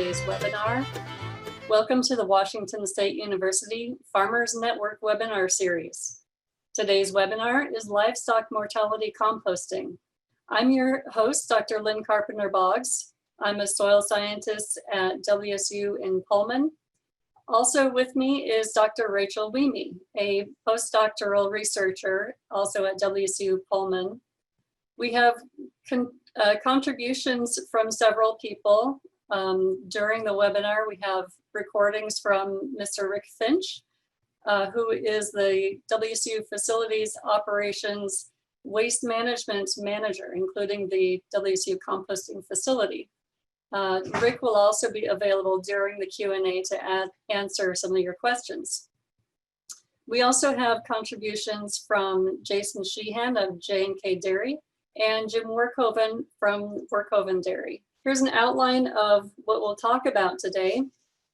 today's webinar. Welcome to the Washington State University Farmers Network webinar series. Today's webinar is Livestock Mortality Composting. I'm your host, Dr. Lynne Carpenter-Boggs. I'm a soil scientist at WSU in Pullman. Also with me is Dr. Rachel Wieme, a postdoctoral researcher, also at WSU Pullman. We have contributions from several people. During the webinar, we have recordings from Mr. Rick Finch, who is the WSU Facilities Operations Waste Management Manager, including the WSU Composting Facility. Rick will also be available during the Q&A to answer some of your questions. We also have contributions from Jason Sheehan of J&K Dairy and Jim Workhoven from Workhoven Dairy. Here's an outline of what we'll talk about today.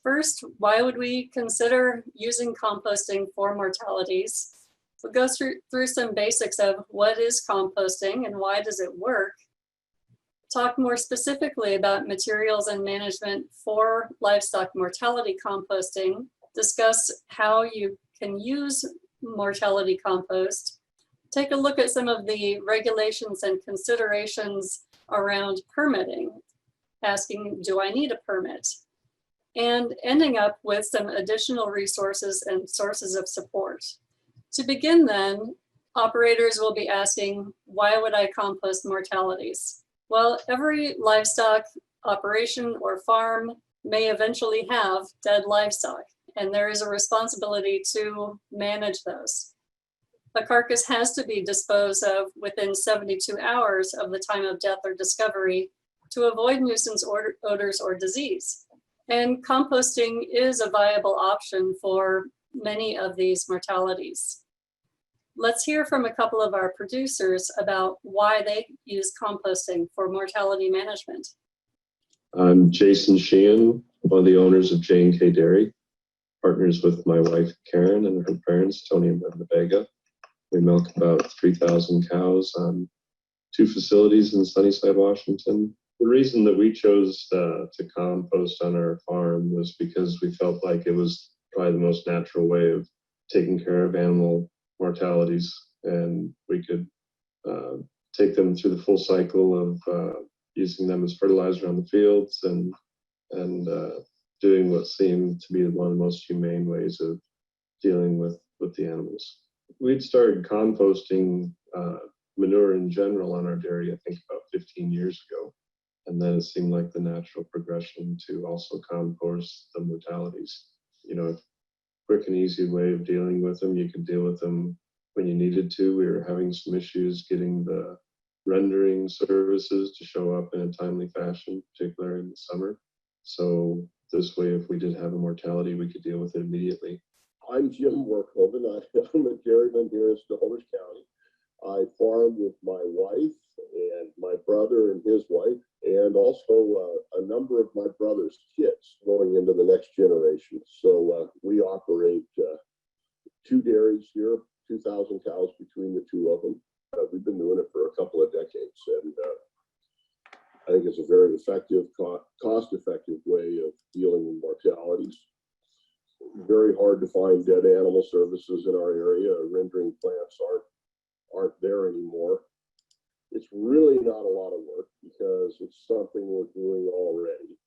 First, why would we consider using composting for mortalities? We'll go through some basics of what is composting and why does it work. Talk more specifically about materials and management for livestock mortality composting, discuss how you can use mortality compost, take a look at some of the regulations and considerations around permitting, asking, do I need a permit? And ending up with some additional resources and sources of support. To begin then, operators will be asking, why would I compost mortalities? Well, every livestock operation or farm may eventually have dead livestock, and there is a responsibility to manage those. A carcass has to be disposed of within 72 hours of the time of death or discovery to avoid nuisance odors or disease. And composting is a viable option for many of these mortalities. Let's hear from a couple of our producers about why they use composting for mortality management. I'm Jason Sheehan, one of the owners of J&K Dairy, partners with my wife Karen and her parents, Tony and Brenda Vega. We milk about 3,000 cows on 2 facilities in Sunnyside, Washington. The reason that we chose to compost on our farm was because we felt like it was probably the most natural way of taking care of animal mortalities, and we could take them through the full cycle of using them as fertilizer on the fields and doing what seemed to be one of the most humane ways of dealing with the animals. We'd started composting manure in general on our dairy, I think about 15 years ago. And then it seemed like the natural progression to also compost the mortalities. You know, quick and easy way of dealing with them. You could deal with them when you needed to. We were having some issues getting the rendering services to show up in a timely fashion, particularly in the summer. So this way, if we did have a mortality, we could deal with it immediately. I'm Jim Workhoven. I'm a dairyman here in Snohomish County. I farm with my wife and my brother and his wife, and also a number of my brother's kids going into the next generation. So we operate 2 dairies here, 2,000 cows between the 2 of them. We've been doing it for a couple of decades, and I think it's a very effective, cost-effective way of dealing with mortalities. Very hard to find dead animal services in our area. Rendering plants aren't there anymore. It's really not a lot of work because it's something we're doing already.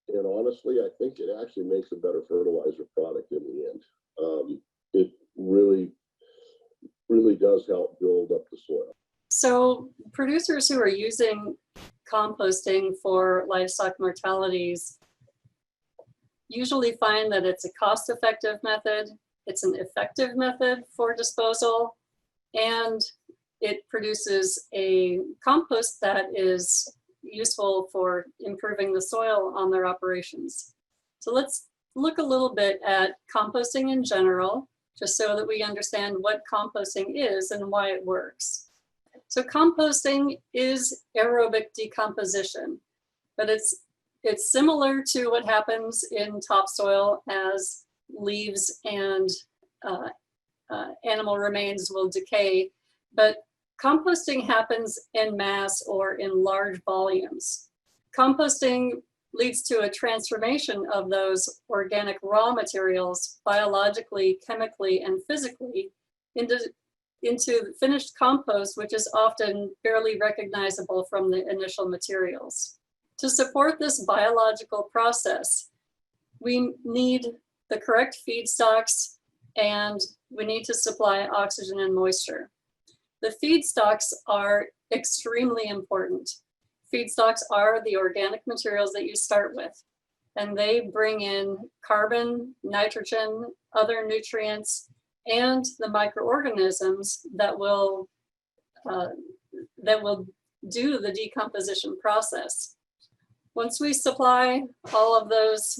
And honestly, I think it actually makes a better fertilizer product in the end. It really does help build up the soil. So producers who are using composting for livestock mortalities usually find that it's a cost-effective method, it's an effective method for disposal, and it produces a compost that is useful for improving the soil on their operations. So let's look a little bit at composting in general, just so that we understand what composting is and why it works. So composting is aerobic decomposition, but it's similar to what happens in topsoil as leaves and animal remains will decay, but composting happens en masse or in large volumes. Composting leads to a transformation of those organic raw materials biologically, chemically, and physically into finished compost, which is often barely recognizable from the initial materials. To support this biological process, we need the correct feedstocks, and we need to supply oxygen and moisture. The feedstocks are extremely important. Feedstocks are the organic materials that you start with, and they bring in carbon, nitrogen, other nutrients, and the microorganisms that will do the decomposition process. Once we supply all of those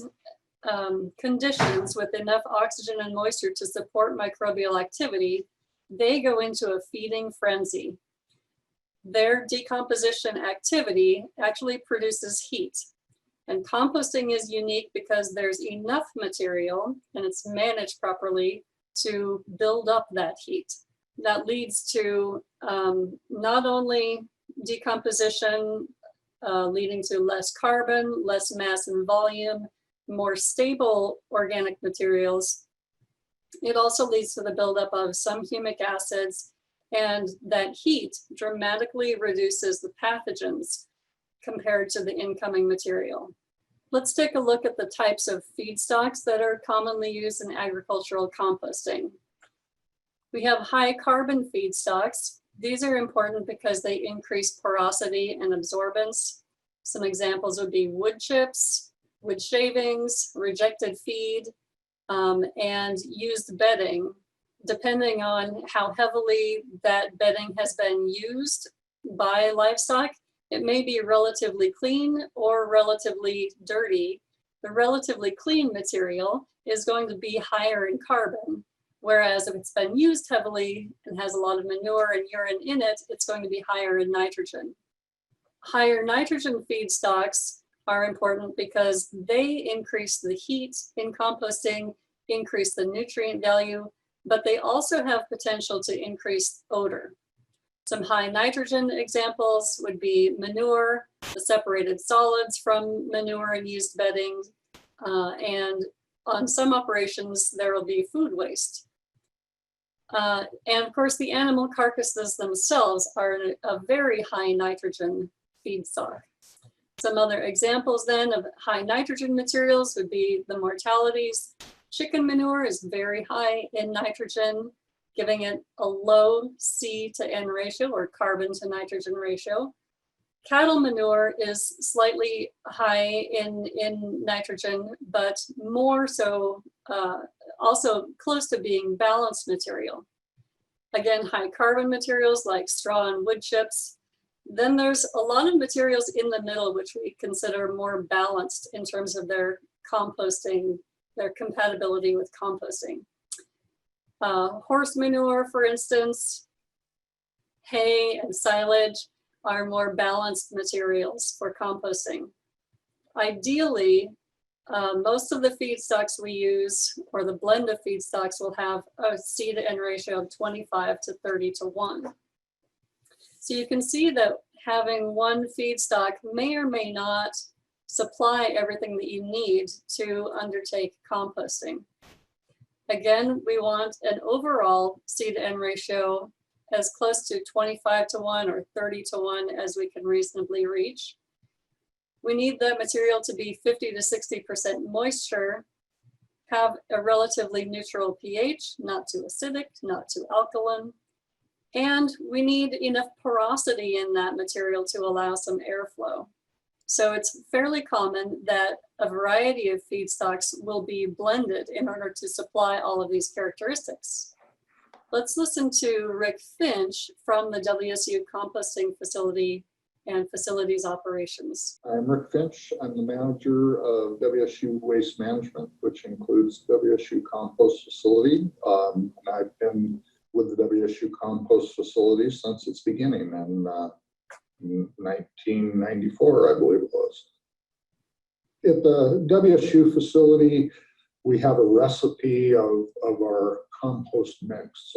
conditions with enough oxygen and moisture to support microbial activity, they go into a feeding frenzy. Their decomposition activity actually produces heat. And composting is unique because there's enough material and it's managed properly to build up that heat. That leads to not only decomposition, leading to less carbon, less mass and volume, more stable organic materials. It also leads to the buildup of some humic acids, and that heat dramatically reduces the pathogens compared to the incoming material. Let's take a look at the types of feedstocks that are commonly used in agricultural composting. We have high carbon feedstocks. These are important because they increase porosity and absorbance. Some examples would be wood chips, wood shavings, rejected feed, and used bedding. Depending on how heavily that bedding has been used by livestock, it may be relatively clean or relatively dirty. The relatively clean material is going to be higher in carbon, whereas if it's been used heavily and has a lot of manure and urine in it, it's going to be higher in nitrogen. Higher nitrogen feedstocks are important because they increase the heat in composting, increase the nutrient value, but they also have potential to increase odor. Some high nitrogen examples would be manure, the separated solids from manure and used bedding, and on some operations, there will be food waste. And of course, the animal carcasses themselves are a very high nitrogen feedstock. Some other examples then of high nitrogen materials would be the mortalities. Chicken manure is very high in nitrogen, giving it a low C to N ratio or carbon to nitrogen ratio. Cattle manure is slightly high in nitrogen, but more so also close to being balanced material. Again, high carbon materials like straw and wood chips. Then there's a lot of materials in the middle which we consider more balanced in terms of their composting, their compatibility with composting. Horse manure, for instance, hay and silage are more balanced materials for composting. Ideally, most of the feedstocks we use, or the blend of feedstocks, will have a C to N ratio of 25 to 30 to 1. So you can see that having one feedstock may or may not supply everything that you need to undertake composting. Again, we want an overall C to N ratio as close to 25 to 1 or 30 to 1 as we can reasonably reach. We need the material to be 50 to 60% moisture, have a relatively neutral pH, not too acidic, not too alkaline, and we need enough porosity in that material to allow some airflow. So it's fairly common that a variety of feedstocks will be blended in order to supply all of these characteristics. Let's listen to Rick Finch from the WSU Composting Facility and Facilities Operations. I'm Rick Finch. I'm the manager of WSU Waste Management, which includes WSU Compost Facility. And I've been with the WSU Compost Facility since its beginning in 1994, I believe it was. At the WSU facility, we have a recipe of our compost mix,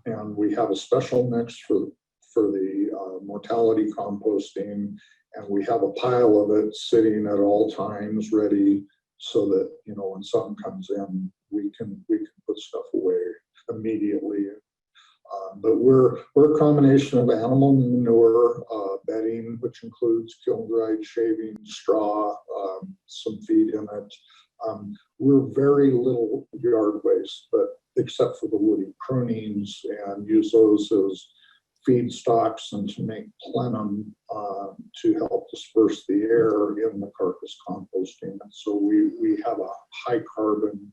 and we have a special mix for the mortality composting And we have a pile of it sitting at all times ready so that, you know, when something comes in, we can put stuff away immediately. But we're a combination of animal manure, bedding, which includes kiln-dried shavings, straw, some feed in it. We're very little yard waste, but except for the woody prunings, and use those as feedstocks and to make plenum to help disperse the air in the carcass composting. So we have a high carbon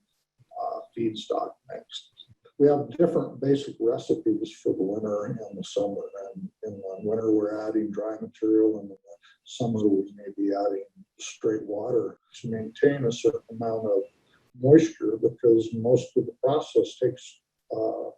feedstock mix. We have different basic recipes for the winter and the summer. And in the winter, we're adding dry material, and in the summer, we may be adding straight water to maintain a certain amount of moisture, because most of the process takes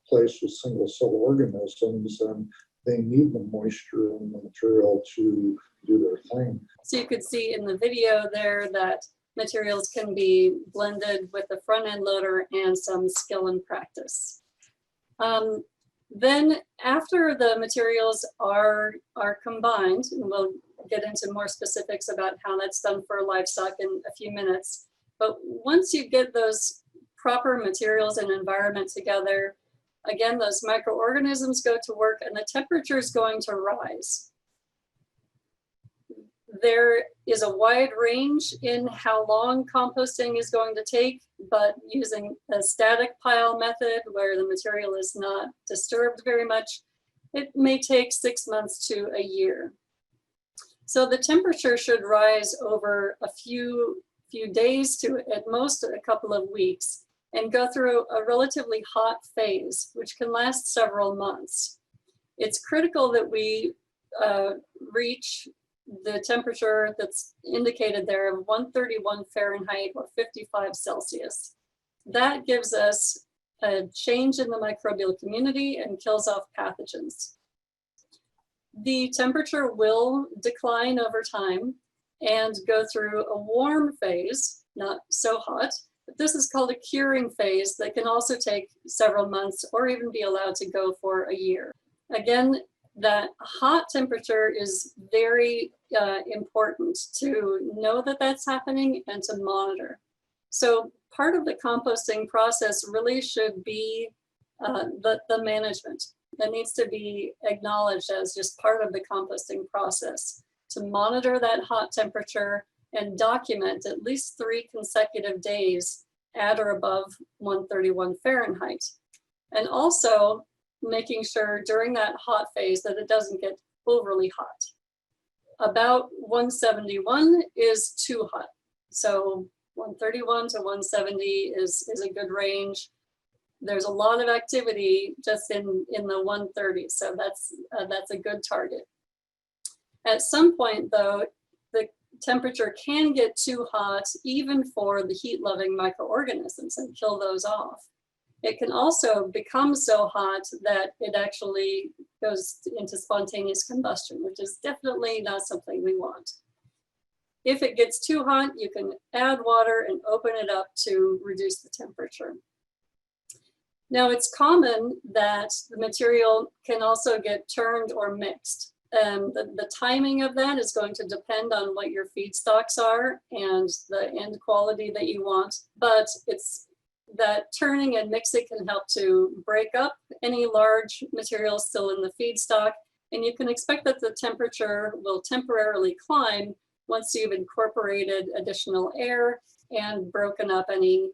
place with single cell organisms, and they need the moisture in the material to do their thing. So you could see in the video there that materials can be blended with the front end loader and some skill and practice. Then after the materials are combined, and we'll get into more specifics about how that's done for livestock in a few minutes, but once you get those proper materials and environment together, again, those microorganisms go to work and the temperature is going to rise. There is a wide range in how long composting is going to take, but using a static pile method where the material is not disturbed very much, it may take 6 months to a year. So the temperature should rise over a few days to at most a couple of weeks and go through a relatively hot phase, which can last several months. It's critical that we reach the temperature that's indicated there of 131 Fahrenheit or 55 Celsius. That gives us a change in the microbial community and kills off pathogens. The temperature will decline over time and go through a warm phase, not so hot, but this is called a curing phase that can also take several months or even be allowed to go for a year. Again, that hot temperature is very important to know that that's happening and to monitor. So part of the composting process really should be the management. That needs to be acknowledged as just part of the composting process, to monitor that hot temperature and document at least 3 consecutive days at or above 131 Fahrenheit. And also making sure during that hot phase that it doesn't get overly hot. About 171 is too hot. So 131 to 170 is a good range. There's a lot of activity just in the 130s, so that's a good target. At some point though, the temperature can get too hot even for the heat-loving microorganisms and kill those off. It can also become so hot that it actually goes into spontaneous combustion, which is definitely not something we want. If it gets too hot, you can add water and open it up to reduce the temperature. Now, it's common that the material can also get turned or mixed. The timing of that is going to depend on what your feedstocks are and the end quality that you want, but it's that turning and mixing can help to break up any large materials still in the feedstock, and you can expect that the temperature will temporarily climb once you've incorporated additional air and broken up any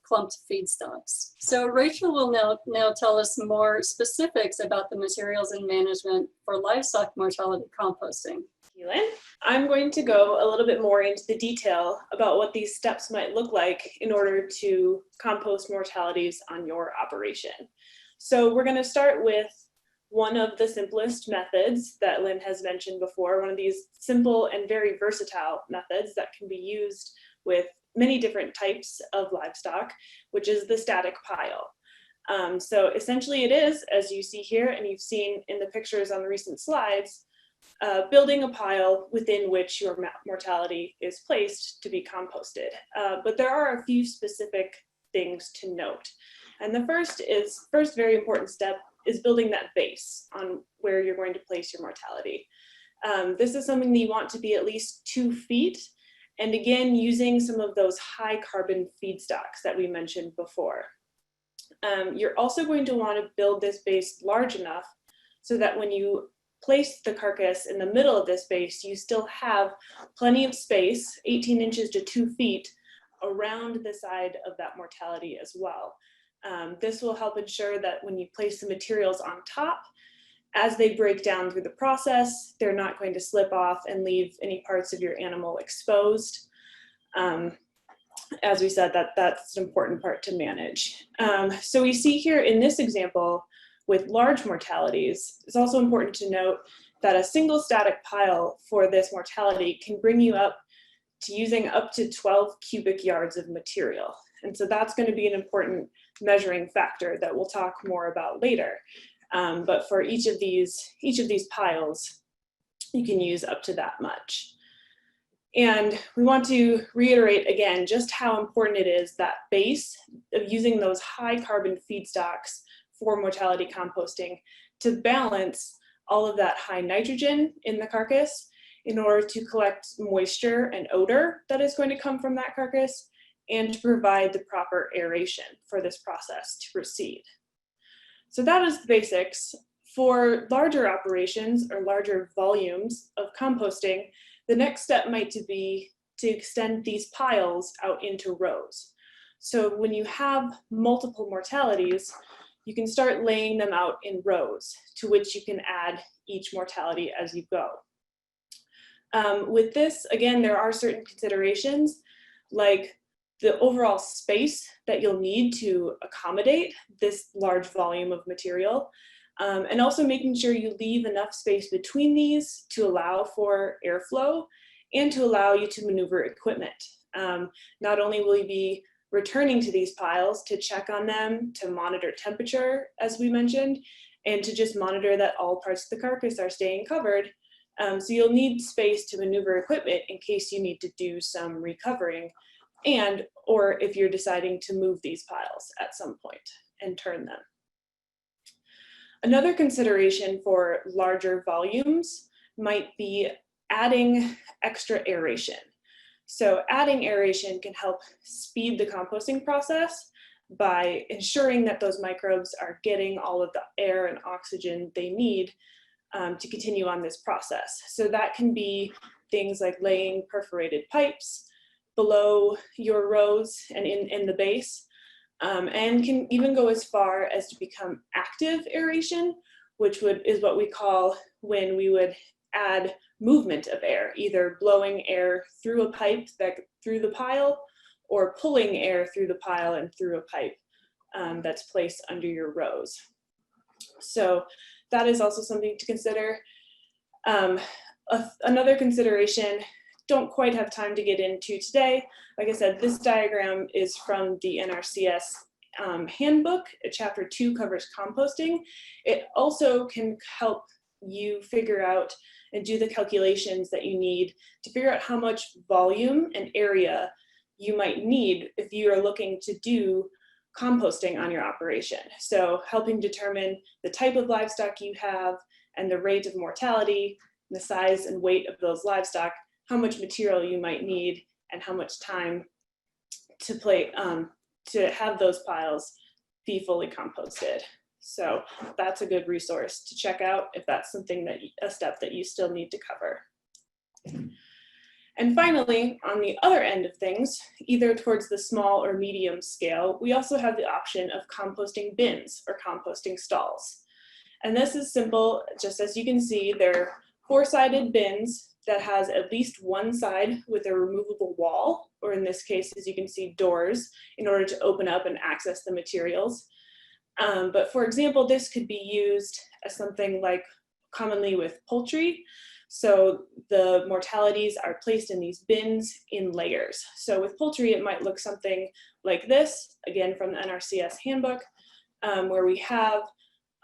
clumped feedstocks. So Rachel will now tell us more specifics about the materials and management for livestock mortality composting. Thank you, Lynn. I'm going to go a little bit more into the detail about what these steps might look like in order to compost mortalities on your operation. So we're going to start with one of the simplest methods that Lynn has mentioned before, one of these simple and very versatile methods that can be used with many different types of livestock, which is the static pile. So essentially it is, as you see here, and you've seen in the pictures on the recent slides, building a pile within which your mortality is placed to be composted. But there are a few specific things to note. And the first very important step is building that base on where you're going to place your mortality. This is something that you want to be at least 2 feet. And again, using some of those high carbon feedstocks that we mentioned before. You're also going to want to build this base large enough so that when you place the carcass in the middle of this base, you still have plenty of space, 18 inches to 2 feet, around the side of that mortality as well. This will help ensure that when you place the materials on top, as they break down through the process, they're not going to slip off and leave any parts of your animal exposed. As we said, that's an important part to manage. So we see here in this example with large mortalities, it's also important to note that a single static pile for this mortality can bring you up to using up to 12 cubic yards of material. And so that's going to be an important measuring factor that we'll talk more about later. But for each of these piles, you can use up to that much. And we want to reiterate again just how important it is, that base of using those high carbon feedstocks for mortality composting, to balance all of that high nitrogen in the carcass in order to collect moisture and odor that is going to come from that carcass, and to provide the proper aeration for this process to proceed. So that is the basics. For larger operations or larger volumes of composting, the next step might be to extend these piles out into rows. So when you have multiple mortalities, you can start laying them out in rows, to which you can add each mortality as you go. With this, again, there are certain considerations, like the overall space that you'll need to accommodate this large volume of material, and also making sure you leave enough space between these to allow for airflow and to allow you to maneuver equipment. Not only will you be returning to these piles to check on them, to monitor temperature, as we mentioned, and to just monitor that all parts of the carcass are staying covered. So you'll need space to maneuver equipment in case you need to do some recovering, or if you're deciding to move these piles at some point and turn them. Another consideration for larger volumes might be adding extra aeration. So adding aeration can help speed the composting process by ensuring that those microbes are getting all of the air and oxygen they need to continue on this process. So that can be things like laying perforated pipes below your rows and in the base, and can even go as far as to become active aeration, which is what we call when we would add movement of air, either blowing air through a pipe through the pile, or pulling air through the pile and through a pipe that's placed under your rows. So that is also something to consider. Another consideration, don't quite have time to get into today. Like I said, this diagram is from the NRCS handbook. Chapter 2 covers composting. It also can help you figure out and do the calculations that you need to figure out how much volume and area you might need if you are looking to do composting on your operation. So helping determine the type of livestock you have and the rate of mortality, the size and weight of those livestock, how much material you might need, and how much time to have those piles be fully composted. So that's a good resource to check out if that's something a step that you still need to cover. And finally, on the other end of things, either towards the small or medium scale, we also have the option of composting bins or composting stalls. And this is simple, just as you can see, they're 4-sided bins that has at least one side with a removable wall, or in this case, as you can see, doors, in order to open up and access the materials. But for example, this could be used as something like commonly with poultry. So the mortalities are placed in these bins in layers. So with poultry, it might look something like this, again from the NRCS handbook, where we have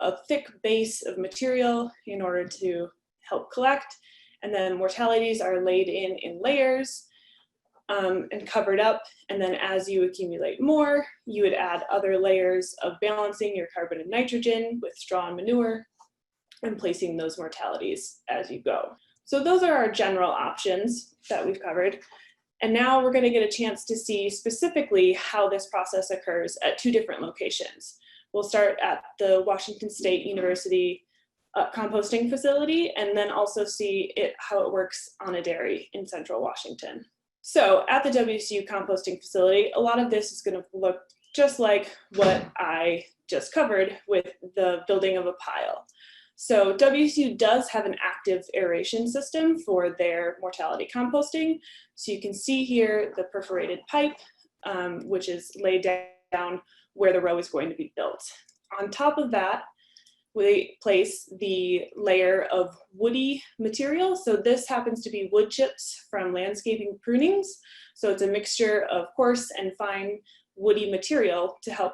a thick base of material in order to help collect, and then mortalities are laid in layers and covered up, and then as you accumulate more, you would add other layers of balancing your carbon and nitrogen with straw and manure, and placing those mortalities as you go. So those are our general options that we've covered. And now we're going to get a chance to see specifically how this process occurs at 2 different locations. We'll start at the Washington State University composting facility, and then also see how it works on a dairy in central Washington. So at the WSU composting facility, a lot of this is going to look just like what I just covered with the building of a pile. So WSU does have an active aeration system for their mortality composting. So you can see here the perforated pipe, which is laid down where the row is going to be built. On top of that, we place the layer of woody material. So this happens to be wood chips from landscaping prunings. So it's a mixture of coarse and fine woody material to help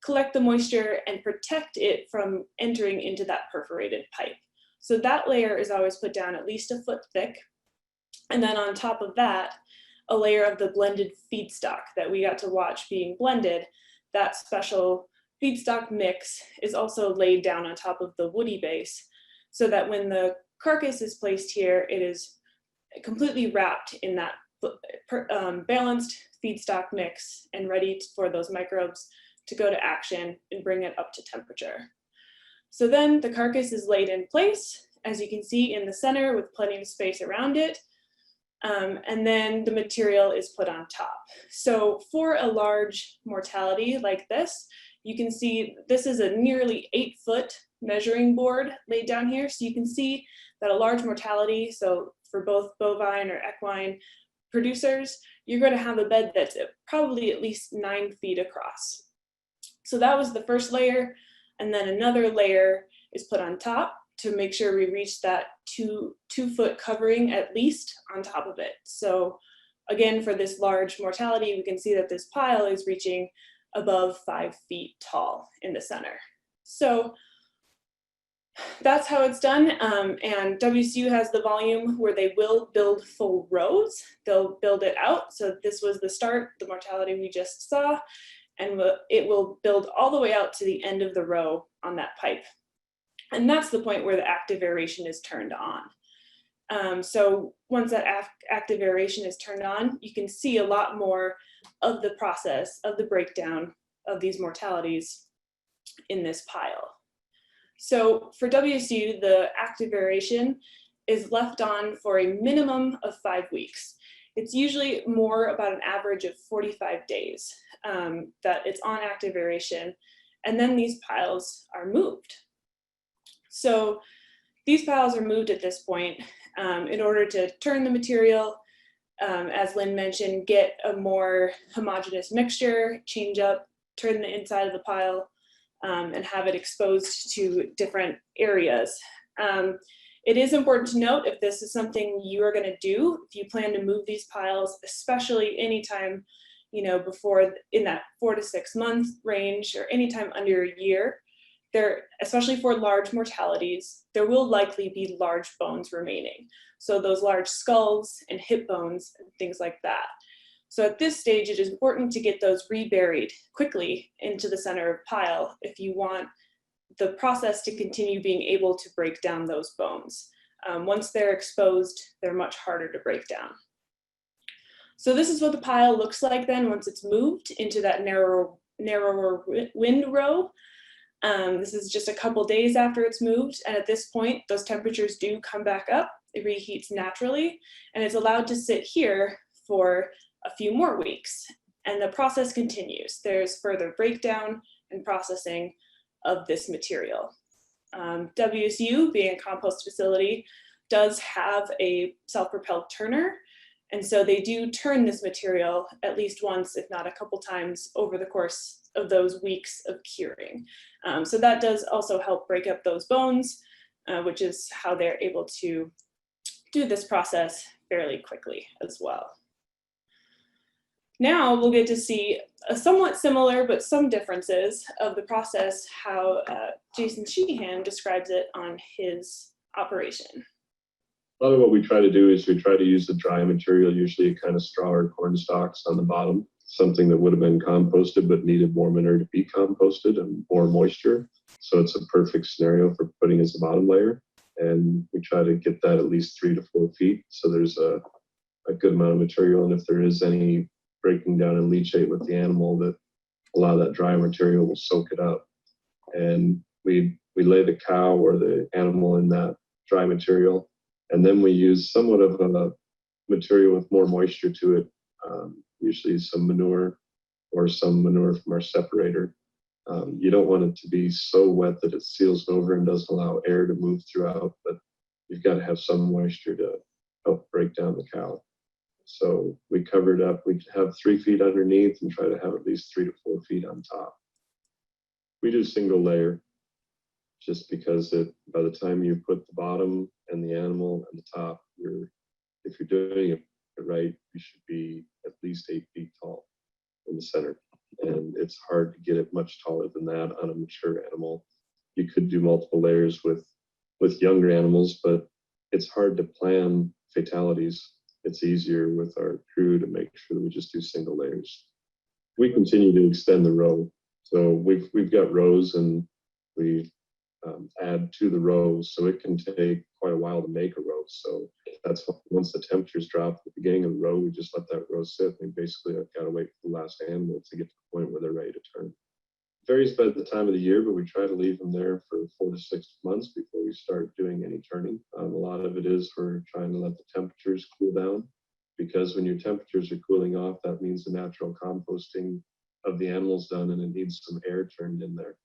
collect the moisture and protect it from entering into that perforated pipe. So that layer is always put down at least a foot thick. And then on top of that, a layer of the blended feedstock that we got to watch being blended. That special feedstock mix is also laid down on top of the woody base, so that when the carcass is placed here, it is completely wrapped in that balanced feedstock mix and ready for those microbes to go to action and bring it up to temperature. So then the carcass is laid in place, as you can see in the center with plenty of space around it. And then the material is put on top. So for a large mortality like this, you can see this is a nearly 8-foot measuring board laid down here. So you can see that a large mortality, so for both bovine or equine producers, you're going to have a bed that's probably at least 9 feet across. So that was the first layer. And then another layer is put on top to make sure we reach that two-foot covering at least on top of it. So again, for this large mortality, we can see that this pile is reaching above 5 feet tall in the center. So that's how it's done. And WSU has the volume where they will build full rows. They'll build it out. So this was the start, the mortality we just saw, and it will build all the way out to the end of the row on that pipe. And that's the point where the active aeration is turned on. So once that active aeration is turned on, you can see a lot more of the process of the breakdown of these mortalities in this pile. So for WSU, the active aeration is left on for a minimum of 5 weeks. It's usually more about an average of 45 days that it's on active aeration, and then these piles are moved. So these piles are moved at this point in order to turn the material, as Lynn mentioned, get a more homogeneous mixture, change up, turn the inside of the pile, and have it exposed to different areas. It is important to note, if this is something you are going to do, if you plan to move these piles, especially anytime, before in that 4 to 6 month range or anytime under a year, especially for large mortalities, there will likely be large bones remaining. So those large skulls and hip bones and things like that. So at this stage, it is important to get those reburied quickly into the center of the pile if you want the process to continue being able to break down those bones. Once they're exposed, they're much harder to break down. So this is what the pile looks like then once it's moved into that narrower windrow. This is just a couple days after it's moved, and at this point, those temperatures do come back up. It reheats naturally, and it's allowed to sit here for a few more weeks, and the process continues. There's further breakdown and processing of this material. WSU, being a compost facility, does have a self-propelled turner, and so they do turn this material at least once, if not a couple times, over the course of those weeks of curing. So that does also help break up those bones, which is how they're able to do this process fairly quickly as well. Now we'll get to see a somewhat similar but some differences of the process, how Jason Sheehan describes it on his operation. A lot of what we try to do is we try to use the dry material, usually a kind of straw or corn stalks on the bottom, something that would have been composted but needed more manure to be composted and more moisture. So it's a perfect scenario for putting as a bottom layer. and we try to get that at least 3 to 4 feet. So there's a good amount of material, and if there is any breaking down and leachate with the animal, that a lot of that dry material will soak it up. And we lay the cow or the animal in that dry material, and then we use somewhat of a material with more moisture to it, usually some manure or some manure from our separator. You don't want it to be so wet that it seals over and doesn't allow air to move throughout, but you've got to have some moisture to help break down the cow. So we cover it up. We have 3 feet underneath and try to have at least 3 to 4 feet on top. We do single layer just because by the time you put the bottom and the animal and the top, if you're doing it right, you should be at least 8 feet tall in the center. And it's hard to get it much taller than that on a mature animal. You could do multiple layers with younger animals, but it's hard to plan fatalities. It's easier with our crew to make sure that we just do single layers. We continue to extend the row. So we've got rows, and we add to the rows. So it can take quite a while to make a row. So that's once the temperatures drop at the beginning of the row, we just let that row sit. We basically have got to wait for the last animal to get to the point where they're ready to turn. It varies by the time of the year, but we try to leave them there for 4 to 6 months before we start doing any turning. A lot of it is we're trying to let the temperatures cool down, because when your temperatures are cooling off, that means the natural composting of the animal's done, and it needs some air turned in there.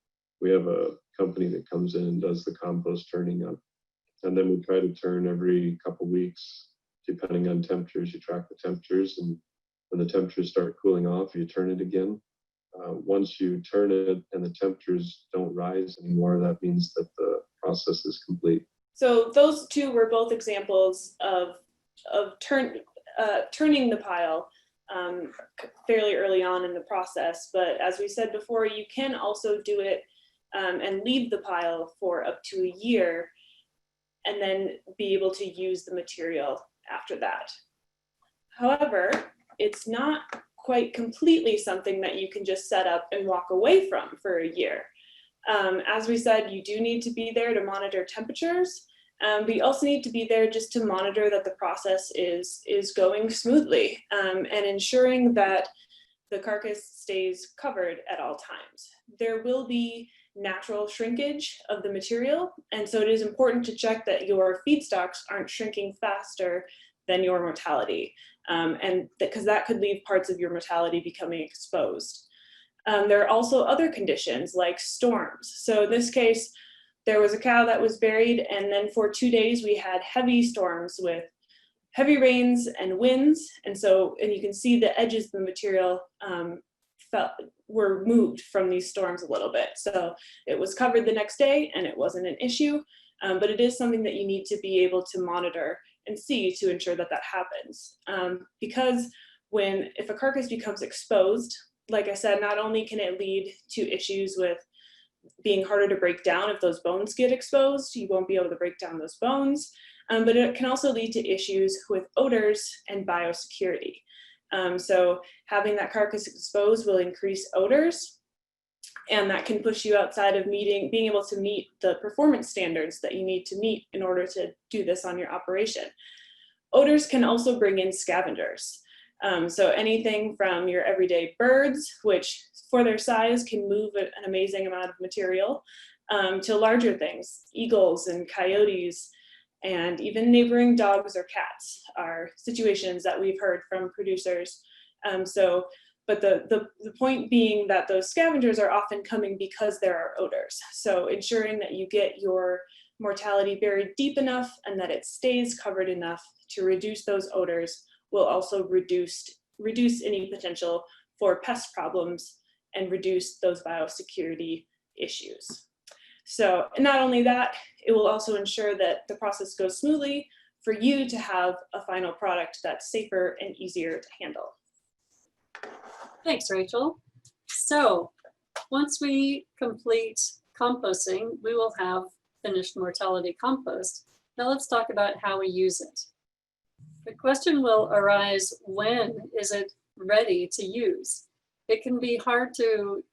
We have a company that comes in and does the compost turning up. And then we try to turn every couple weeks, depending on temperatures. You track the temperatures, and when the temperatures start cooling off, you turn it again. Once you turn it and the temperatures don't rise anymore, that means that the process is complete. So those two were both examples of turning the pile fairly early on in the process. But as we said before, you can also do it and leave the pile for up to a year, and then be able to use the material after that. However, it's not quite completely something that you can just set up and walk away from for a year. As we said, you do need to be there to monitor temperatures, but you also need to be there just to monitor that the process is going smoothly, and ensuring that the carcass stays covered at all times. There will be natural shrinkage of the material, and so it is important to check that your feedstocks aren't shrinking faster than your mortality, and because that could leave parts of your mortality becoming exposed. There are also other conditions like storms. So in this case, there was a cow that was buried, and then for 2 days we had heavy storms with heavy rains and winds, and you can see the edges of the material were moved from these storms a little bit. So it was covered the next day, and it wasn't an issue, but it is something that you need to be able to monitor and see to ensure that that happens. Because if a carcass becomes exposed, like I said, not only can it lead to issues with being harder to break down. If those bones get exposed, you won't be able to break down those bones, but it can also lead to issues with odors and biosecurity. So having that carcass exposed will increase odors, and that can push you outside of being able to meet the performance standards that you need to meet in order to do this on your operation. Odors can also bring in scavengers. So anything from your everyday birds, which for their size can move an amazing amount of material, to larger things, eagles and coyotes, and even neighboring dogs or cats are situations that we've heard from producers. But the point being that those scavengers are often coming because there are odors. So ensuring that you get your mortality buried deep enough and that it stays covered enough to reduce those odors will also reduce any potential for pest problems and reduce those biosecurity issues. So not only that, it will also ensure that the process goes smoothly for you to have a final product that's safer and easier to handle. Thanks, Rachel. So once we complete composting, we will have finished mortality compost. Now let's talk about how we use it. The question will arise, when is it ready to use? It can be hard to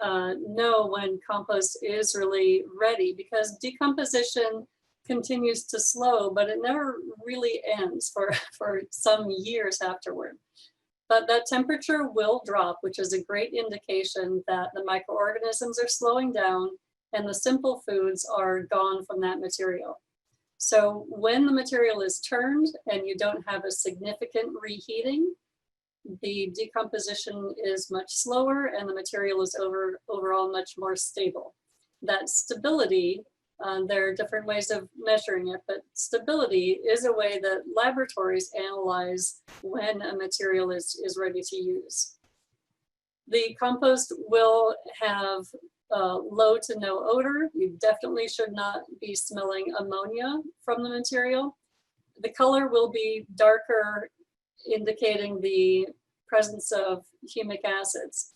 know when compost is really ready, because decomposition continues to slow, but it never really ends for some years afterward. But that temperature will drop, which is a great indication that the microorganisms are slowing down and the simple foods are gone from that material. So when the material is turned and you don't have a significant reheating, the decomposition is much slower and the material is overall much more stable. That stability, there are different ways of measuring it, but stability is a way that laboratories analyze when a material is ready to use. The compost will have low to no odor. You definitely should not be smelling ammonia from the material. The color will be darker, indicating the presence of humic acids.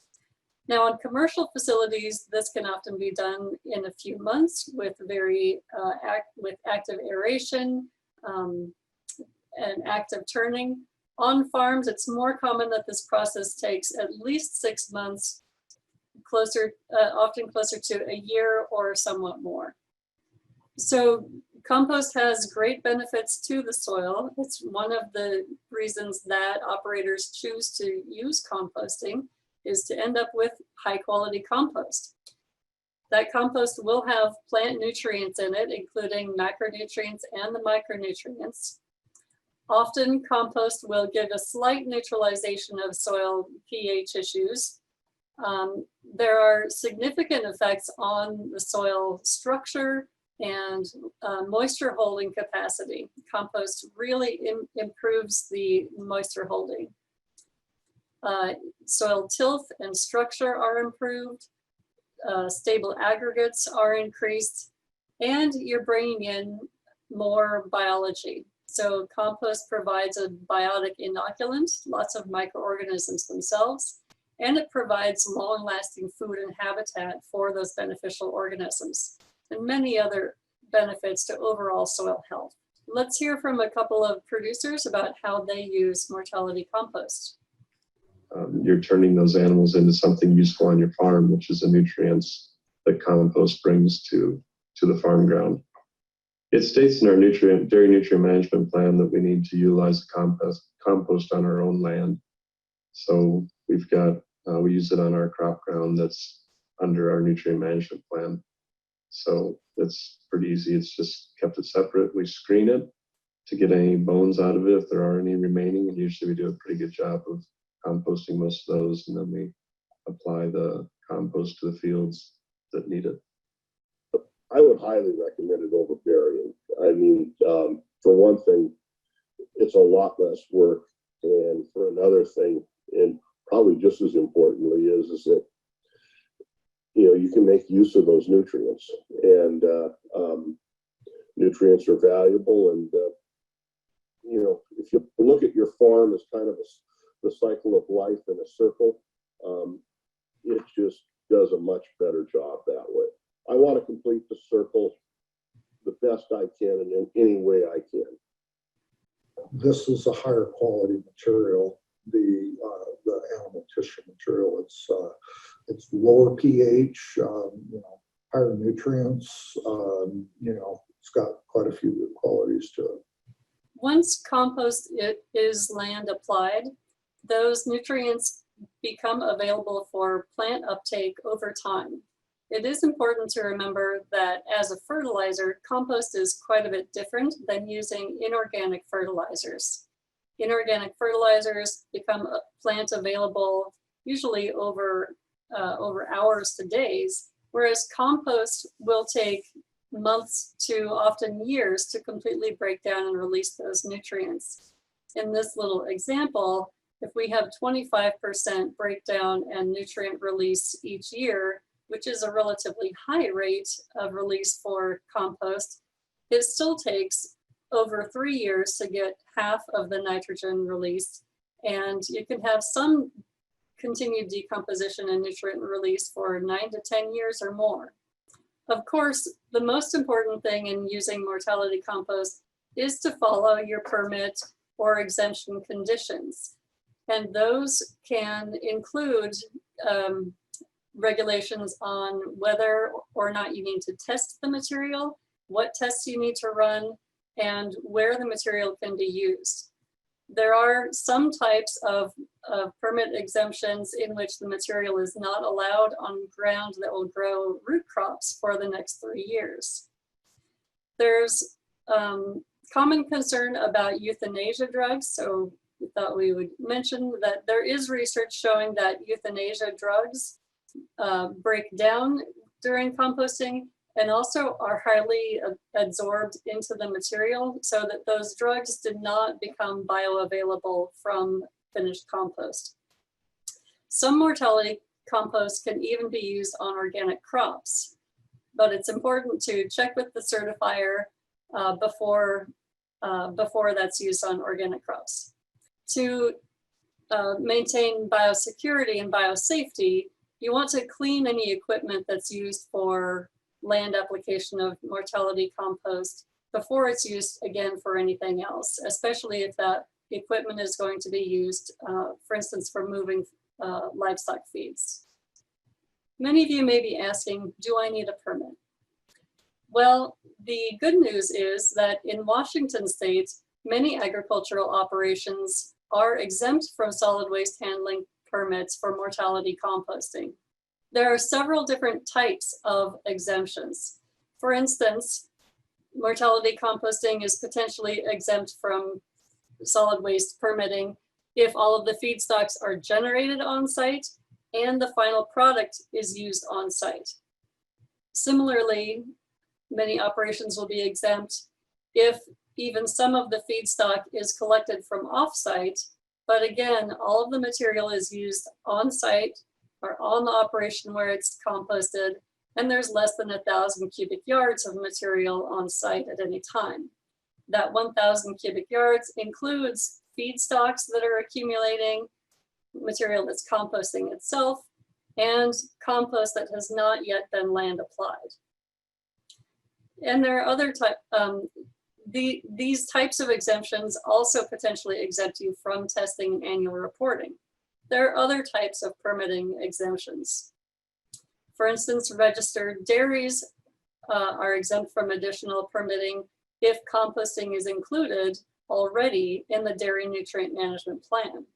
Now, on commercial facilities, this can often be done in a few months with active aeration and active turning. On farms, it's more common that this process takes at least 6 months, often closer to a year or somewhat more. So compost has great benefits to the soil. It's one of the reasons that operators choose to use composting, is to end up with high quality compost. That compost will have plant nutrients in it, including macronutrients and the micronutrients. Often compost will give a slight neutralization of soil pH issues. There are significant effects on the soil structure and moisture holding capacity. Compost really improves the moisture holding. Soil tilth and structure are improved, stable aggregates are increased, and you're bringing in more biology. So compost provides a biotic inoculant, lots of microorganisms themselves, and it provides long-lasting food and habitat for those beneficial organisms, and many other benefits to overall soil health. Let's hear from a couple of producers about how they use mortality compost. You're turning those animals into something useful on your farm, which is the nutrients that compost brings to the farm ground. It states in our dairy nutrient management plan that we need to utilize the compost on our own land. So we've got, we use it on our crop ground that's under our nutrient management plan. So it's pretty easy. It's just kept it separate. We screen it to get any bones out of it if there are any remaining, and usually we do a pretty good job of composting most of those, and then we apply the compost to the fields that need it. I would highly recommend it over burying. I mean, for one thing, it's a lot less work, and for another thing, and probably just as importantly, is that you can make use of those nutrients, and nutrients are valuable. And if you look at your farm as kind of the cycle of life in a circle, it just does a much better job that way. I want to complete the circle the best I can and in any way I can. This is a higher quality material, the animal tissue material. It's lower pH, higher nutrients. It's got quite a few good qualities to it. Once compost is land applied, those nutrients become available for plant uptake over time. It is important to remember that as a fertilizer, compost is quite a bit different than using inorganic fertilizers. Inorganic fertilizers become plant available usually over hours to days, whereas compost will take months to often years to completely break down and release those nutrients. In this little example, if we have 25% breakdown and nutrient release each year, which is a relatively high rate of release for compost, it still takes over 3 years to get half of the nitrogen released, and you can have some continued decomposition and nutrient release for 9 to 10 years or more. Of course, the most important thing in using mortality compost is to follow your permit or exemption conditions. And those can include regulations on whether or not you need to test the material, what tests you need to run, and where the material can be used. There are some types of permit exemptions in which the material is not allowed on ground that will grow root crops for the next 3 years. There's common concern about euthanasia drugs, so we thought we would mention that there is research showing that euthanasia drugs break down during composting and also are highly absorbed into the material, so that those drugs did not become bioavailable from finished compost. Some mortality compost can even be used on organic crops, but it's important to check with the certifier before that's used on organic crops. To maintain biosecurity and biosafety, you want to clean any equipment that's used for land application of mortality compost before it's used again for anything else, especially if that equipment is going to be used, for instance, for moving livestock feeds. Many of you may be asking, do I need a permit? Well, the good news is that in Washington state, many agricultural operations are exempt from solid waste handling permits for mortality composting. There are several different types of exemptions. For instance, mortality composting is potentially exempt from solid waste permitting if all of the feedstocks are generated on site and the final product is used on site. Similarly, many operations will be exempt if even some of the feedstock is collected from off-site, but again, all of the material is used on site or on the operation where it's composted, and there's less than 1,000 cubic yards of material on site at any time. That 1,000 cubic yards includes feedstocks that are accumulating, material that's composting itself, and compost that has not yet been land applied. And there are other these types of exemptions also potentially exempt you from testing and annual reporting. There are other types of permitting exemptions. For instance, registered dairies are exempt from additional permitting if composting is included already in the dairy nutrient management plan.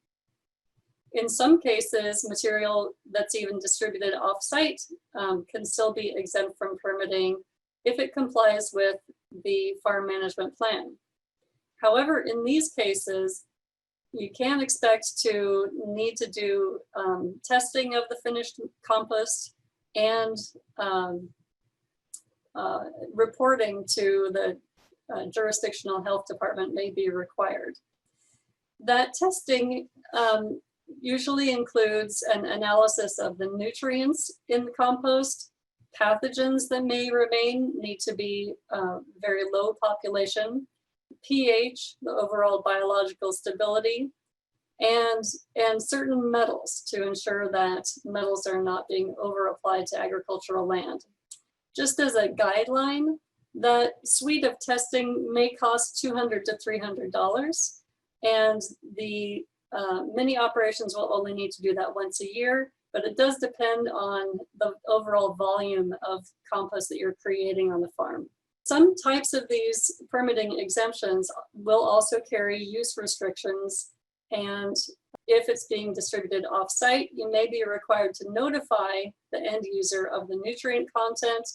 In some cases, material that's even distributed off-site can still be exempt from permitting if it complies with the farm management plan. However, in these cases, you can expect to need to do testing of the finished compost and reporting to the jurisdictional health department may be required. That testing usually includes an analysis of the nutrients in the compost. Pathogens that may remain need to be very low population, pH, the overall biological stability, and certain metals to ensure that metals are not being over applied to agricultural land. Just as a guideline, that suite of testing may cost $200 to $300, and the many operations will only need to do that once a year, but it does depend on the overall volume of compost that you're creating on the farm. Some types of these permitting exemptions will also carry use restrictions, and if it's being distributed off-site, you may be required to notify the end user of the nutrient content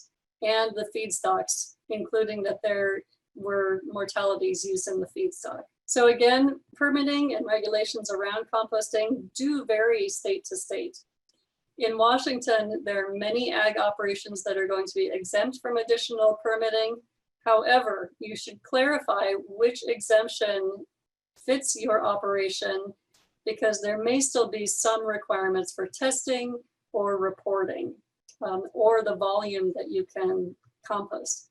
and the feedstocks, including that there were mortalities used in the feedstock. So again, permitting and regulations around composting do vary state to state. In Washington, there are many ag operations that are going to be exempt from additional permitting. However, you should clarify which exemption fits your operation, because there may still be some requirements for testing or reporting, or the volume that you can compost.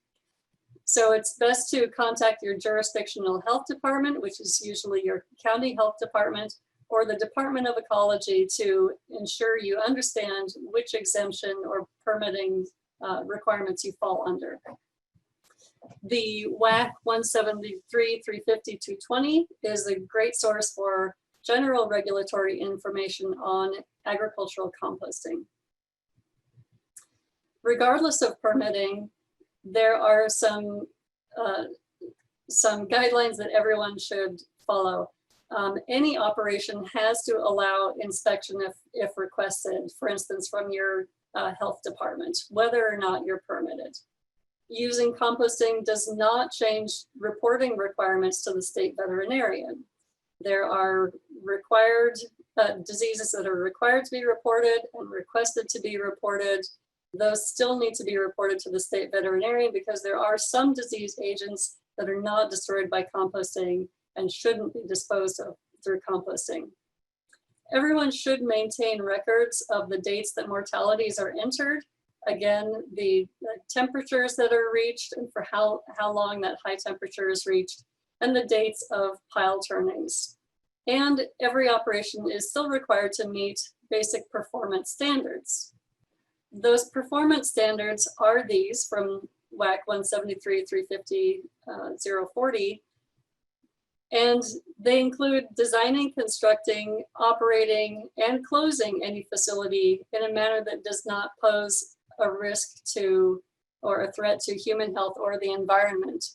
So it's best to contact your jurisdictional health department, which is usually your county health department, or the Department of Ecology, to ensure you understand which exemption or permitting requirements you fall under. The WAC 173, 350, 220 is a great source for general regulatory information on agricultural composting. regardless of permitting, there are some guidelines that everyone should follow. Any operation has to allow inspection if requested, for instance, from your health department, whether or not you're permitted. Using composting does not change reporting requirements to the state veterinarian. There are required diseases that are required to be reported and requested to be reported. Those still need to be reported to the state veterinarian because there are some disease agents that are not destroyed by composting and shouldn't be disposed of through composting. Everyone should maintain records of the dates that mortalities are entered. Again, the temperatures that are reached and for how long that high temperature is reached, and the dates of pile turnings. And every operation is still required to meet basic performance standards. Those performance standards are these from WAC 173, 350, 040. And they include designing, constructing, operating, and closing any facility in a manner that does not pose a risk to or a threat to human health or the environment.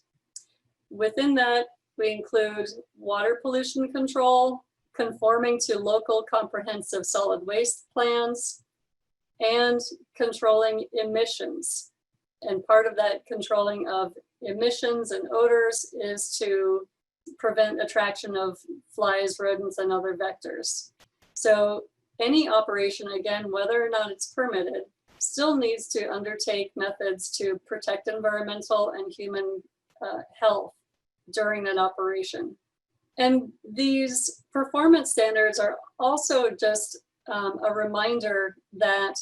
Within that, we include water pollution control, conforming to local comprehensive solid waste plans, and controlling emissions. And part of that controlling of emissions and odors is to prevent attraction of flies, rodents, and other vectors. So any operation, again, whether or not it's permitted, still needs to undertake methods to protect environmental and human health during that operation. And these performance standards are also just a reminder that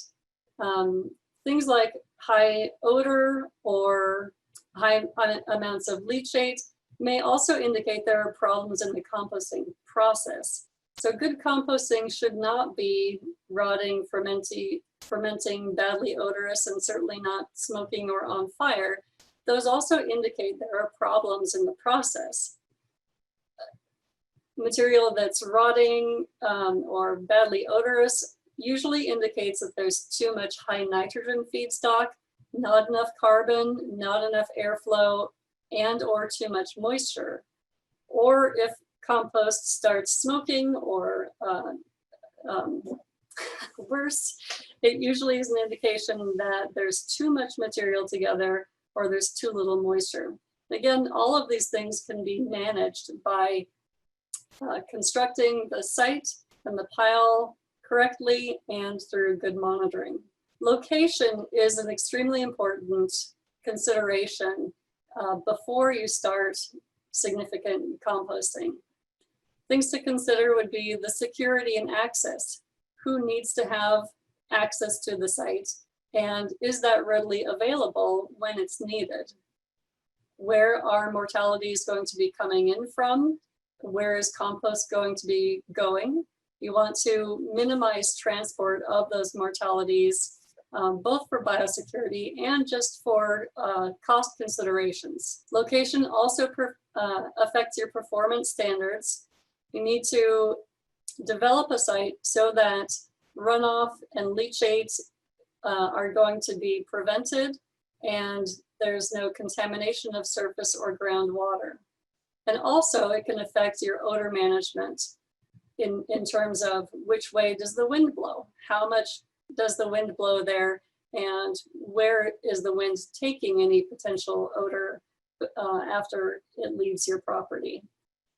things like high odor or high amounts of leachate may also indicate there are problems in the composting process. So good composting should not be rotting, fermenting, badly odorous, and certainly not smoking or on fire. Those also indicate there are problems in the process. Material that's rotting or badly odorous usually indicates that there's too much high nitrogen feedstock, not enough carbon, not enough airflow, and or too much moisture. Or if compost starts smoking or worse, it usually is an indication that there's too much material together or there's too little moisture. Again, all of these things can be managed by constructing the site and the pile correctly and through good monitoring. Location is an extremely important consideration before you start significant composting. Things to consider would be the security and access. Who needs to have access to the site? And is that readily available when it's needed? Where are mortalities going to be coming in from? Where is compost going to be going? You want to minimize transport of those mortalities, both for biosecurity and just for cost considerations. Location also affects your performance standards. You need to develop a site so that runoff and leachate are going to be prevented and there's no contamination of surface or groundwater. And also it can affect your odor management in terms of which way does the wind blow? How much does the wind blow there? And where is the wind taking any potential odor after it leaves your property?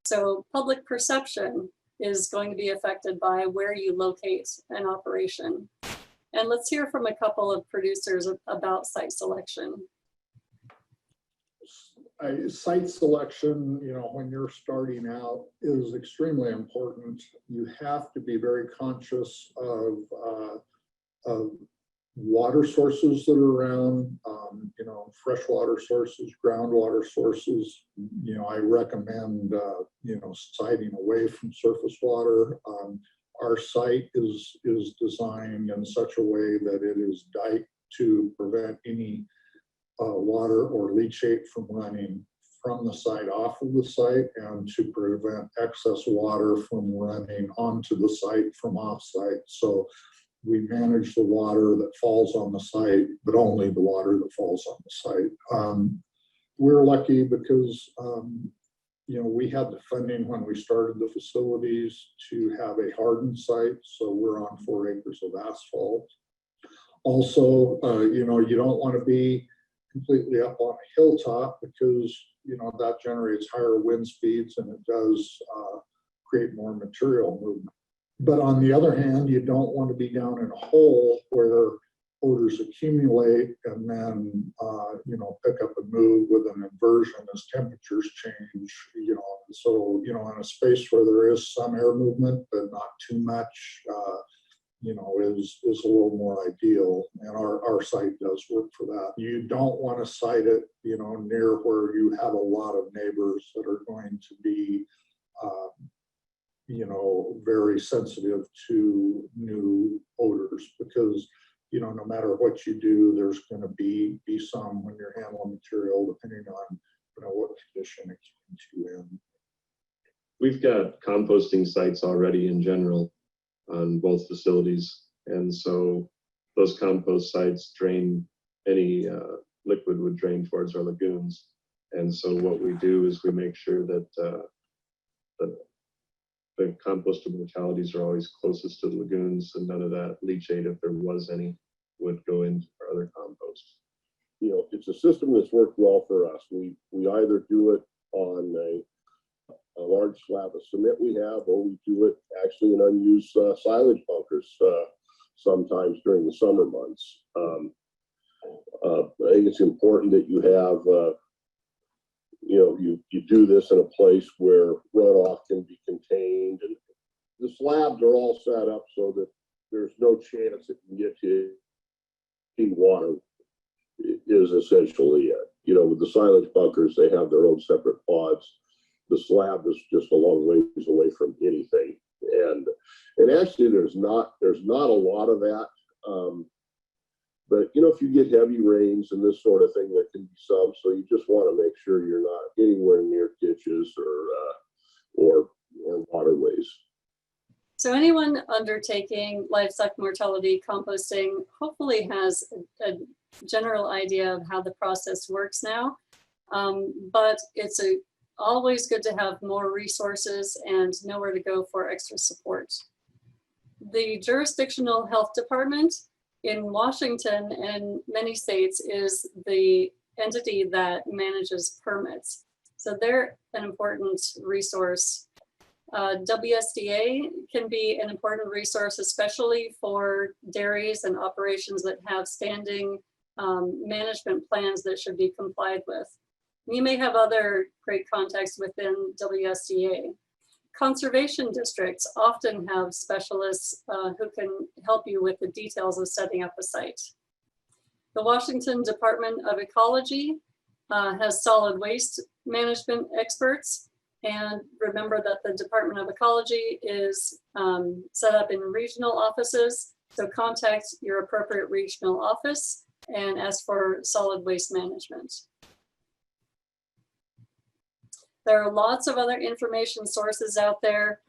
So public perception is going to be affected by where you locate an operation. And let's hear from a couple of producers about site selection. Site selection, when you're starting out, is extremely important. You have to be very conscious of water sources that are around, freshwater sources, groundwater sources. I recommend, siting away from surface water. Our site is designed in such a way that it is diked to prevent any water or leachate from running from the site off of the site and to prevent excess water from running onto the site from off site. So we manage the water that falls on the site, but only the water that falls on the site. We're lucky because we had the funding when we started the facilities to have a hardened site, so we're on 4 acres of asphalt. Also, you don't want to be completely up on a hilltop because that generates higher wind speeds and it does create more material movement. But on the other hand, you don't want to be down in a hole where odors accumulate and then pick up and move with an inversion as temperatures change. So in a space where there is some air movement but not too much, is a little more ideal, and our site does work for that. You don't want to site it near where you have a lot of neighbors that are going to be very sensitive to new odors, because no matter what you do, there's going to be some when you're handling material, depending on what condition it came to in. We've got composting sites already in general on both facilities, and so those compost sites drain, any liquid would drain towards our lagoons. And so what we do is we make sure that the compost mortalities are always closest to the lagoons, and none of that leachate, if there was any, would go into our other compost. It's a system that's worked well for us. We either do it on a large slab of cement we have, or we do it actually in unused silage bunkers sometimes during the summer months. I think it's important that you have you do this in a place where runoff can be contained, and the slabs are all set up so that there's no chance it can get to water is essentially it. With the silage bunkers, they have their own separate pods. The slab is just a long ways away from anything, and actually there's not a lot of that. But if you get heavy rains and this sort of thing, there can be some. So you just want to make sure you're not anywhere near ditches or waterways. So anyone undertaking livestock mortality composting hopefully has a general idea of how the process works now, but it's always good to have more resources and know where to go for extra support. The jurisdictional health department in Washington and many states is the entity that manages permits. So they're an important resource. WSDA can be an important resource, especially for dairies and operations that have standing management plans that should be complied with. You may have other great contacts within WSDA. Conservation districts often have specialists who can help you with the details of setting up a site. The Washington Department of Ecology has solid waste management experts. And remember that the Department of Ecology is set up in regional offices. So contact your appropriate regional office and ask for solid waste management. There are lots of other information sources out there.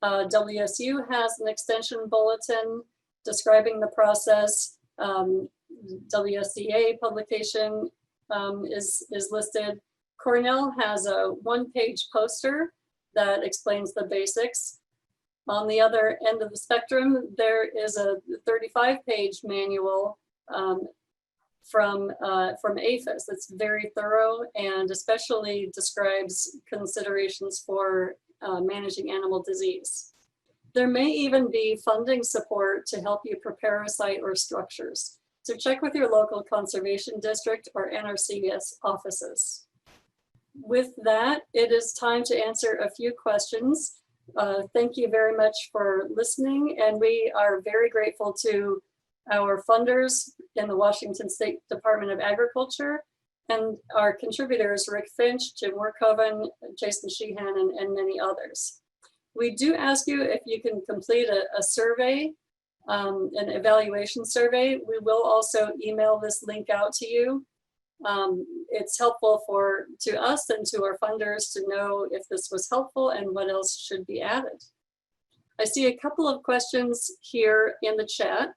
WSU has an extension bulletin describing the process. WSDA publication is listed. Cornell has a one-page poster that explains the basics. On the other end of the spectrum, there is a 35-page manual from APHIS that's very thorough and especially describes considerations for managing animal disease. There may even be funding support to help you prepare a site or structures. So check with your local conservation district or NRCS offices. With that, it is time to answer a few questions. Thank you very much for listening, and we are very grateful to our funders in the Washington State Department of Agriculture and our contributors, Rick Finch, Jim Workhoven, Jason Sheehan, and many others. We do ask you if you can complete a survey, an evaluation survey. We will also email this link out to you. It's helpful to us and to our funders to know if this was helpful and what else should be added. I see a couple of questions here in the chat.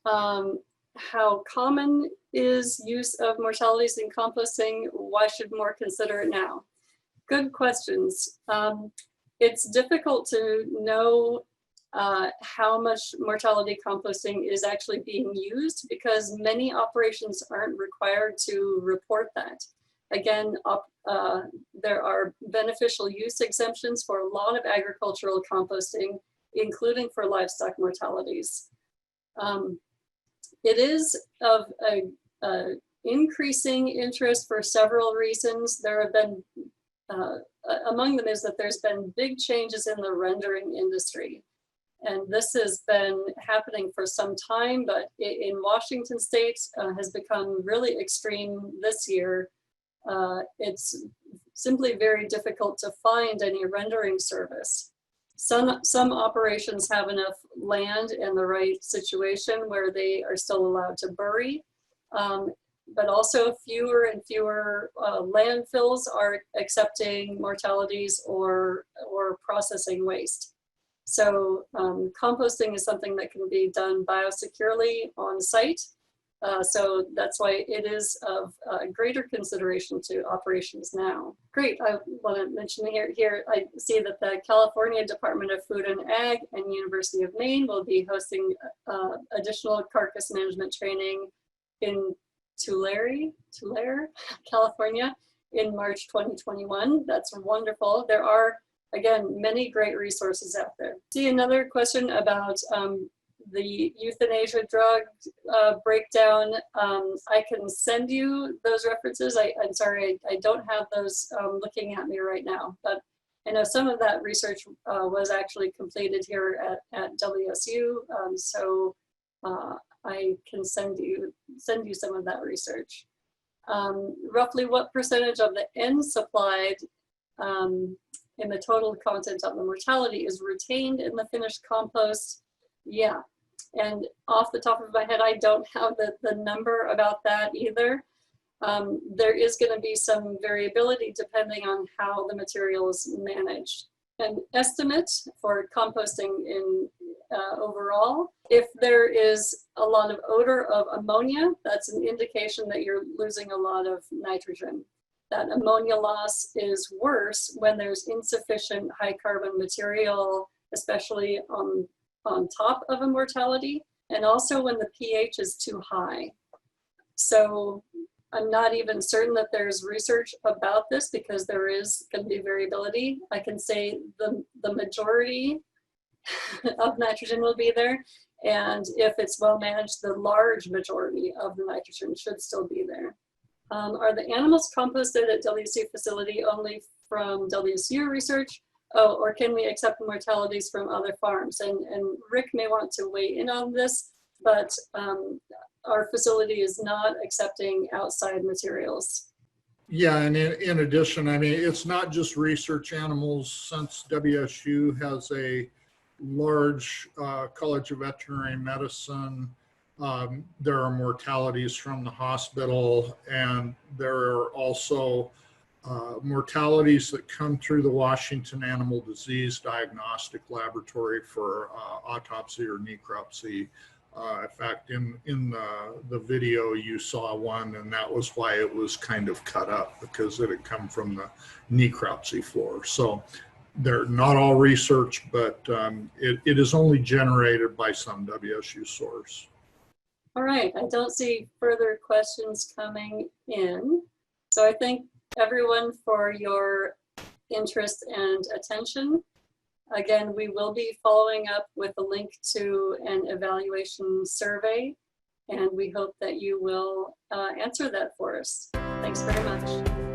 How common is use of mortalities in composting? Why should more consider it now? Good questions. It's difficult to know how much mortality composting is actually being used because many operations aren't required to report that. Again, there are beneficial use exemptions for a lot of agricultural composting, including for livestock mortalities. It is of a increasing interest for several reasons. There have been, among them is that there's been big changes in the rendering industry. And this has been happening for some time, but in Washington state has become really extreme this year. It's simply very difficult to find any rendering service. Some operations have enough land and the right situation where they are still allowed to bury, but also fewer and fewer landfills are accepting mortalities or processing waste. So composting is something that can be done biosecurely on site. So that's why it is of greater consideration to operations now. Great, I want to mention here, I see that the California Department of Food and Ag and University of Maine will be hosting additional carcass management training in Tulare, California in March 2021. That's wonderful. There are, again, many great resources out there. See another question about the euthanasia drug breakdown. I can send you those references. I'm sorry, I don't have those looking at me right now, but I know some of that research was actually completed here at WSU. So I can send you some of that research. Roughly what percentage of the N supplied in the total content of the mortality is retained in the finished compost? Yeah, and off the top of my head, I don't have the number about that either. There is going to be some variability depending on how the material is managed. An estimate for composting in overall, if there is a lot of odor of ammonia, that's an indication that you're losing a lot of nitrogen. That ammonia loss is worse when there's insufficient high carbon material, especially on top of a mortality, and also when the pH is too high. So I'm not even certain that there's research about this because there is going to be variability. I can say the majority of nitrogen will be there, and if it's well managed, the large majority of the nitrogen should still be there. Are the animals composted at WSU facility only from WSU research? Oh, or can we accept mortalities from other farms? And Rick may want to weigh in on this, but our facility is not accepting outside materials. Yeah, and in addition, I mean, it's not just research animals. Since WSU has a large College of Veterinary Medicine, there are mortalities from the hospital, and there are also mortalities that come through the Washington Animal Disease Diagnostic Laboratory for autopsy or necropsy. In fact, in the video you saw one, and that was why it was kind of cut up, because it had come from the necropsy floor. So they're not all research, but it is only generated by some WSU source. All right, I don't see further questions coming in. So I thank everyone for your interest and attention. Again, we will be following up with a link to an evaluation survey, and we hope that you will answer that for us. Thanks very much.